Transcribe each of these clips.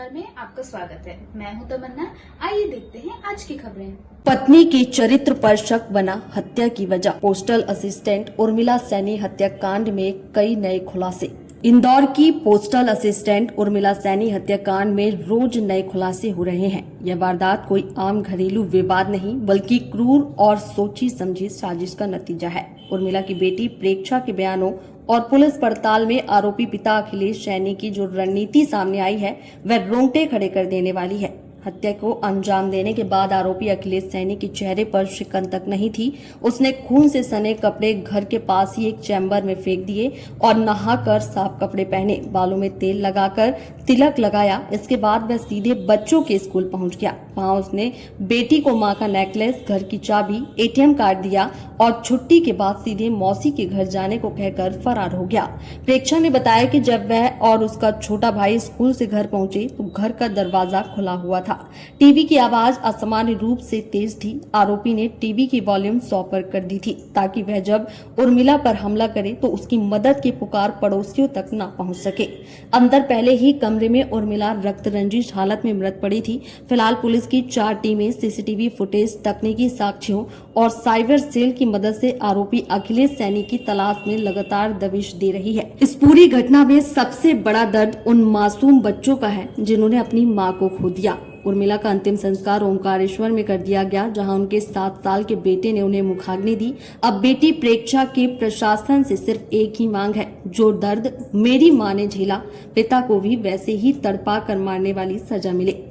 समाचार में आपका स्वागत है। मैं हूं तमन्ना। आइए देखते हैं आज की खबरें। पत्नी के चरित्र पर शक बना हत्या की वजह। पोस्टल असिस्टेंट उर्मिला सैनी हत्याकांड में कई नए खुलासे। इंदौर की पोस्टल असिस्टेंट उर्मिला सैनी हत्याकांड में रोज नए खुलासे हो रहे हैं। यह वारदात कोई आम घरेलू विवाद नहीं बल्कि क्रूर और सोची समझी साजिश का नतीजा है। उर्मिला की बेटी प्रेक्षा के बयानों और पुलिस पड़ताल में आरोपी पिता अखिलेश सैनी की जो रणनीति सामने आई है वह रोंगटे खड़े कर देने वाली है। हत्या को अंजाम देने के बाद आरोपी अखिलेश सैनी के चेहरे पर शिकन तक नहीं थी। उसने खून से सने कपड़े घर के पास ही एक चैम्बर में फेंक दिए और नहाकर साफ कपड़े पहने, बालों में तेल लगाकर तिलक लगाया। इसके बाद वह सीधे बच्चों के स्कूल पहुंच गया। वहां उसने बेटी को मां का नेकलेस, घर की चाबी, एटीएम कार्ड दिया और छुट्टी के बाद सीधे मौसी के घर जाने को कहकर फरार हो गया। प्रेक्षा ने बताया कि जब वह और उसका छोटा भाई स्कूल से घर पहुंचे तो घर का दरवाजा खुला हुआ था। टीवी की आवाज असामान्य रूप से तेज थी। आरोपी ने टीवी की वॉल्यूम 100 पर कर दी थी ताकि वह जब उर्मिला पर हमला करे तो उसकी मदद की पुकार पड़ोसियों तक न पहुंच सके। अंदर पहले ही कमरे में उर्मिला रक्तरंजित हालत में मृत पड़ी थी। फिलहाल पुलिस की 4 टीमें सीसीटीवी फुटेज, तकनीकी साक्ष्यों और साइबर सेल की मदद से आरोपी अखिलेश सैनी की तलाश में लगातार दबिश दे रही है। इस पूरी घटना में सबसे बड़ा दर्द उन मासूम बच्चों का है जिन्होंने अपनी मां को खो दिया। उर्मिला का अंतिम संस्कार ओंकारेश्वर में कर दिया गया, जहां उनके 7 साल के बेटे ने उन्हें मुखाग्नि दी। अब बेटी प्रेक्षा के प्रशासन से सिर्फ एक ही मांग है, जो दर्द मेरी मां ने झेला, पिता को भी वैसे ही तड़पा कर मारने वाली सजा मिले।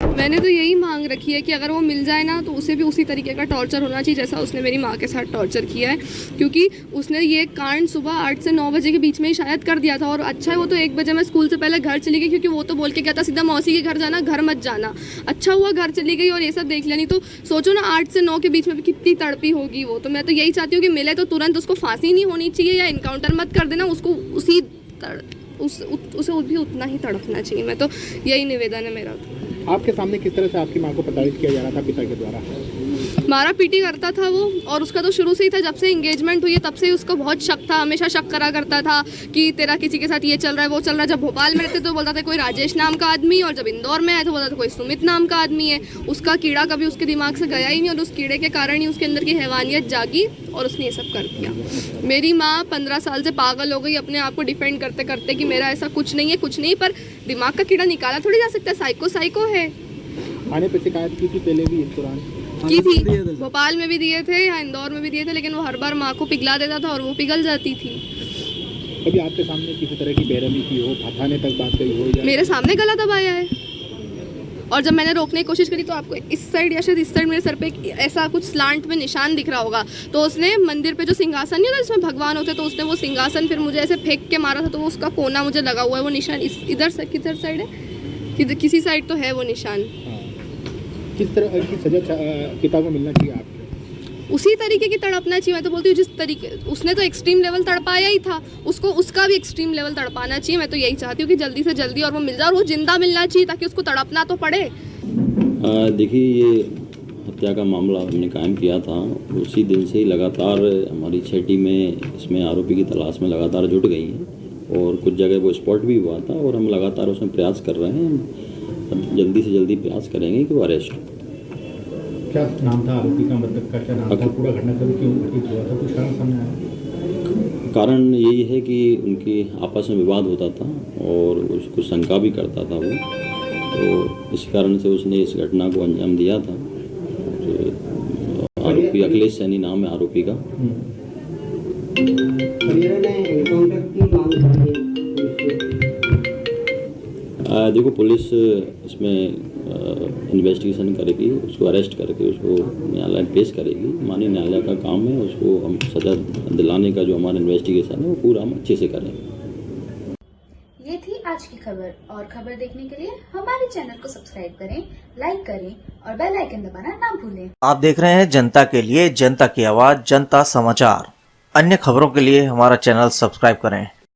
मैंने तो यही मांग रखी है कि अगर वो मिल जाए ना तो उसे भी उसी तरीके का टॉर्चर होना चाहिए जैसा उसने मेरी माँ के साथ टॉर्चर किया है, क्योंकि उसने ये कांड सुबह 8 से 9 बजे के बीच में ही शायद कर दिया था। और अच्छा है वो तो 1 बजे मैं स्कूल से पहले घर चली गई, क्योंकि वो तो बोल के कहता सीधा मौसी के घर जाना, घर मत जाना। अच्छा हुआ घर चली गई और ये सब देख लिया, नहीं तो सोचो ना 8 से 9 के बीच में भी कितनी तड़पी होगी वो। तो मैं तो यही चाहती हूँ कि मिले तो तुरंत उसको फांसी नहीं होनी चाहिए या इनकाउंटर मत कर देना, उसको उसे भी उतना ही तड़पना चाहिए। मैं तो यही निवेदन है मेरा। आपके सामने किस तरह से आपकी मां को प्रताड़ित किया जा रहा था पिता के द्वारा? मारा पीटी करता था वो, और उसका तो शुरू से ही था। जब से एंगेजमेंट हुई है तब से ही उसको बहुत शक था, हमेशा शक करा करता था कि तेरा किसी के साथ ये चल रहा है वो चल रहा है। जब भोपाल में रहते तो बोलता था कोई राजेश नाम का आदमी, और जब इंदौर में आया तो बोलता था कोई सुमित नाम का आदमी है। उसका कीड़ा कभी उसके दिमाग से गया ही नहीं, और उस कीड़े के कारण ही उसके अंदर की हैवानियत जागी और उसने ये सब कर दिया। मेरी माँ 15 साल से पागल हो गई अपने आप को डिफेंड करते करते कि मेरा ऐसा कुछ नहीं है, कुछ नहीं। पर दिमाग का कीड़ा निकाला थोड़ी जा सकता है, साइको है। थाने पे शिकायत की थी पहले भी इस दौरान? की थी, भोपाल में भी दिए थे, यहाँ इंदौर में भी दिए थे, लेकिन वो हर बार माँ को पिघला देता था और वो पिघल जाती थी। कभी आपके सामने किसी तरह की बेरहमी की हो, थाने तक बात गई हो? मेरे सामने गला दबाया है, और जब मैंने रोकने की कोशिश करी तो आपको इस साइड या शायद इस साइड मेरे सर पे ऐसा कुछ स्लांट में निशान दिख रहा होगा, तो उसने मंदिर पे जो सिंहासन नहीं होता जिसमें भगवान होते, तो उसने वो सिंहासन फिर मुझे ऐसे फेंक के मारा था, तो उसका कोना मुझे लगा हुआ है। वो निशान इधर से किधर साइड है, किसी साइड तो है वो निशान। किस तरह की सजा पिता को मिलना चाहिए आपको? उसी तरीके की तड़पना चाहिए। मैं तो बोलती हूँ जिस तरीके उसने तो एक्सट्रीम लेवल तड़पाया ही था, उसको उसका भी एक्सट्रीम लेवल तड़पाना चाहिए। मैं तो यही चाहती हूँ कि जल्दी से जल्दी और वो मिल जाए, और वो जिंदा मिलना चाहिए ताकि उसको तड़पना तो पड़े। देखिए, ये हत्या का मामला हमने कायम किया था, उसी दिन से ही लगातार हमारी 6 टीमें इसमें आरोपी की तलाश में लगातार जुट गई हैं, और कुछ जगह वो स्पॉट भी हुआ था, और हम लगातार उसमें प्रयास कर रहे हैं। जल्दी से जल्दी प्रयास करेंगे कि वो अरेस्ट हो। क्या नाम था आरोपी का, मतलब का क्या नाम था, पूरा घटनाक्रम क्यों घटित हुआ था, कुछ कारण सामने आया? कारण यही है कि उनकी आपस में विवाद होता था और उसको शंका भी करता था वो, तो इस कारण से उसने इस घटना को अंजाम दिया था। आरोपी अखिलेश सैनी नाम है आरोपी का। देखो, पुलिस इसमें इन्वेस्टिगेशन करेगी, उसको अरेस्ट करके उसको न्यायालय में पेश करेगी। माननीय न्यायालय का काम है, उसको हम सजा दिलाने का जो हमारा इन्वेस्टिगेशन है वो पूरा हम अच्छे से करेंगे। ये थी आज की खबर, और खबर देखने के लिए हमारे चैनल को सब्सक्राइब करें, लाइक करें और बेल आइकन दबाना ना भूलें। आप देख रहे हैं जनता के लिए, जनता की आवाज, जनता समाचार। अन्य खबरों के लिए हमारा चैनल सब्सक्राइब करें।